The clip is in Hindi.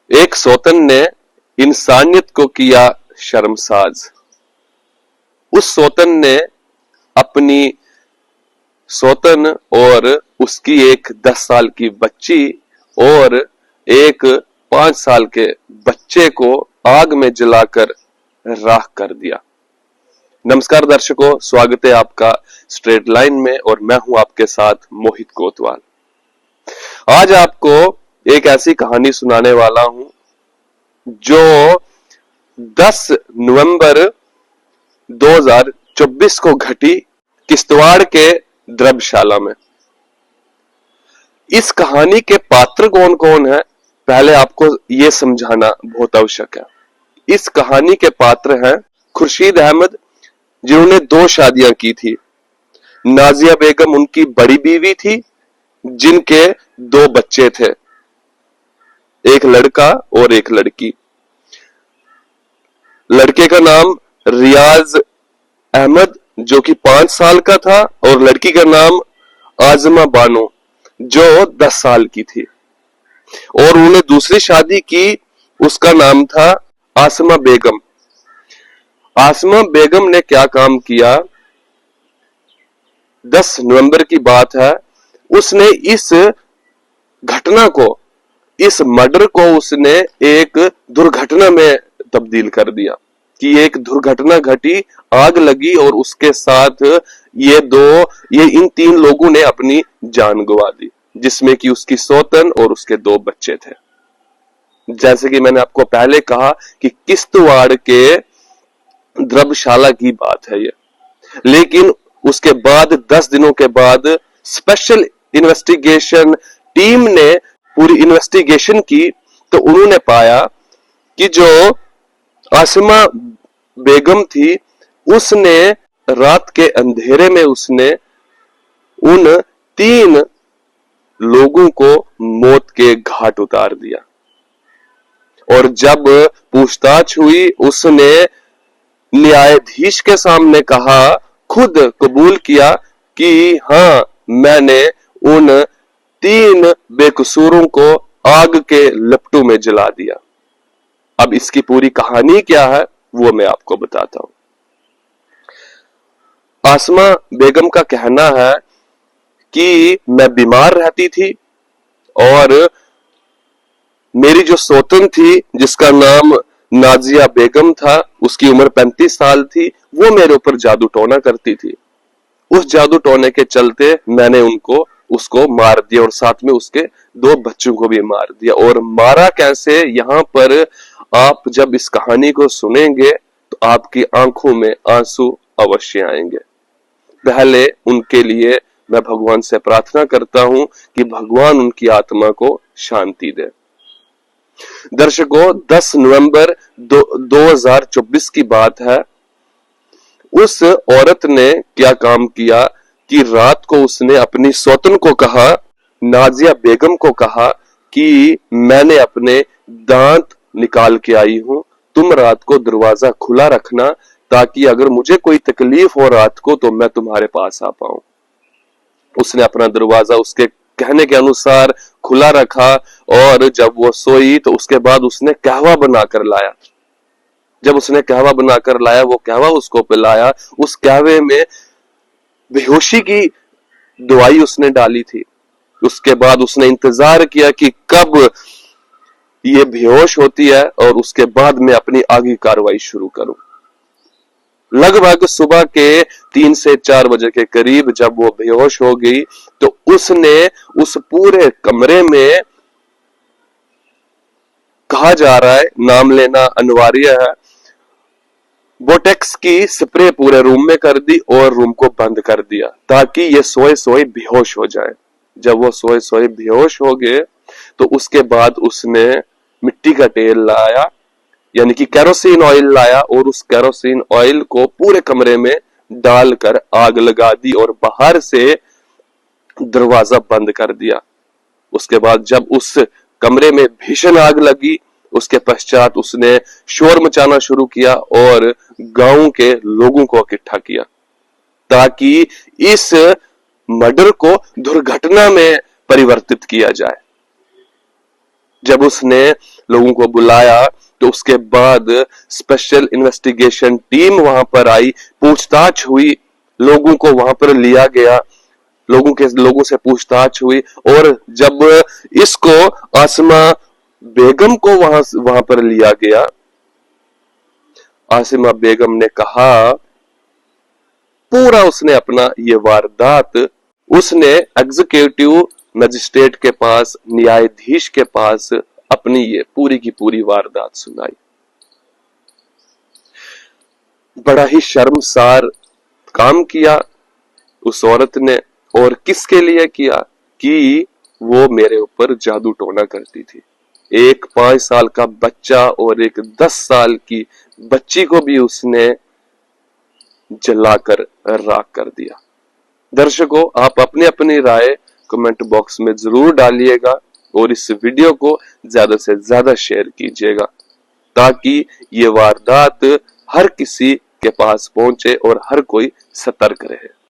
एक सौतन ने इंसानियत को किया शर्मसाज। उस सौतन ने अपनी सौतन और उसकी एक 10 साल की बच्ची और एक 5 साल के बच्चे को आग में जलाकर राख कर दिया। नमस्कार दर्शकों, स्वागत है आपका स्ट्रेट लाइन में और मैं हूं आपके साथ मोहित कोतवाल। आज आपको एक ऐसी कहानी सुनाने वाला हूं जो 10 नवंबर 2024 को घटी किश्तवाड़ के द्रव्यशाला में। इस कहानी के पात्र कौन कौन है, पहले आपको यह समझाना बहुत आवश्यक है। इस कहानी के पात्र हैं खुर्शीद अहमद, जिन्होंने 2 शादियां की थी। नाजिया बेगम उनकी बड़ी बीवी थी, जिनके 2 बच्चे थे, एक लड़का और एक लड़की। लड़के का नाम रियाज अहमद जो कि 5 साल का था और लड़की का नाम आजमा बानो जो 10 साल की थी। और उन्हें दूसरी शादी की, उसका नाम था आसमा बेगम। आसमा बेगम ने क्या काम किया, 10 नवंबर की बात है, उसने इस घटना को, इस मर्डर को उसने एक दुर्घटना में तब्दील कर दिया कि एक दुर्घटना घटी, आग लगी और उसके साथ ये इन 3 लोगों ने अपनी जान गंवा दी, जिसमें कि उसकी सौतन और उसके 2 बच्चे थे। जैसे कि मैंने आपको पहले कहा कि किश्तवाड़ के द्रव्यशाला की बात है ये। लेकिन उसके बाद 10 दिनों के बाद स्पेशल इन्वेस्टिगेशन टीम ने पूरी इन्वेस्टिगेशन की, तो उन्होंने पाया कि जो आसमा बेगम थी, उसने रात के अंधेरे में उसने उन 3 लोगों को मौत के घाट उतार दिया। और जब पूछताछ हुई, उसने न्यायाधीश के सामने कहा, खुद कबूल किया कि हाँ, मैंने उन 3 बेकसूरों को आग के लपटों में जला दिया। अब इसकी पूरी कहानी क्या है वो मैं आपको बताता हूं। आसमा बेगम का कहना है कि मैं बीमार रहती थी और मेरी जो सौतन थी, जिसका नाम नाजिया बेगम था, उसकी उम्र 35 साल थी, वो मेरे ऊपर जादू टोना करती थी। उस जादू टोने के चलते मैंने उसको मार दिया और साथ में उसके 2 बच्चों को भी मार दिया। और मारा कैसे, यहां पर आप जब इस कहानी को सुनेंगे तो आपकी आंखों में आंसू अवश्य आएंगे। पहले उनके लिए मैं भगवान से प्रार्थना करता हूं कि भगवान उनकी आत्मा को शांति दे। दर्शकों, 10 नवंबर 2024 की बात है। उस औरत ने क्या काम किया कि रात को उसने अपनी सौतन को कहा, नाजिया बेगम को कहा कि मैंने अपने दांत निकाल के आई हूं, तुम रात को दरवाजा खुला रखना ताकि अगर मुझे कोई तकलीफ हो रात को तो मैं तुम्हारे पास आ पाऊं। उसने अपना दरवाजा उसके कहने के अनुसार खुला रखा और जब वो सोई तो उसके बाद उसने कहवा बनाकर लाया। जब उसने कहवा बनाकर लाया, वो कहवा उसको पिलाया। उस कहवे में बेहोशी की दवाई उसने डाली थी। उसके बाद उसने इंतजार किया कि कब ये बेहोश होती है और उसके बाद मैं अपनी आगे कार्रवाई शुरू करूं। लगभग सुबह के 3 से 4 बजे के करीब जब वो बेहोश हो गई तो उसने उस पूरे कमरे में, कहा जा रहा है, नाम लेना अनिवार्य है, बोटेक्स की स्प्रे पूरे रूम में कर दी और रूम को बंद कर दिया ताकि ये सोए सोए बेहोश हो जाए। जब वो सोए सोए बेहोश हो गए तो उसके बाद उसने मिट्टी का तेल लाया, यानी कि केरोसिन ऑयल लाया, और उस केरोसिन ऑयल को पूरे कमरे में डालकर आग लगा दी और बाहर से दरवाजा बंद कर दिया। उसके बाद जब उस कमरे में भीषण आग लगी, उसके पश्चात उसने शोर मचाना शुरू किया और गांव के लोगों को इकट्ठा किया ताकि इस मर्डर को दुर्घटना में परिवर्तित किया जाए। जब उसने लोगों को बुलाया, तो उसके बाद स्पेशल इन्वेस्टिगेशन टीम वहां पर आई, पूछताछ हुई, लोगों को वहां पर लिया गया, लोगों से पूछताछ हुई। और जब इसको आसिमा बेगम को वहां पर लिया गया, आसिमा बेगम ने कहा, पूरा उसने अपना ये वारदात उसने एग्जीक्यूटिव मजिस्ट्रेट के पास, न्यायाधीश के पास अपनी ये पूरी की पूरी वारदात सुनाई। बड़ा ही शर्मसार काम किया उस औरत ने। और किसके लिए किया? कि वो मेरे ऊपर जादू टोना करती थी। एक 5 साल का बच्चा और एक 10 साल की बच्ची को भी उसने जलाकर राख कर दिया। दर्शकों, आप अपनी अपनी राय कमेंट बॉक्स में जरूर डालिएगा और इस वीडियो को ज्यादा से ज्यादा शेयर कीजिएगा, ताकि ये वारदात हर किसी के पास पहुंचे और हर कोई सतर्क रहे।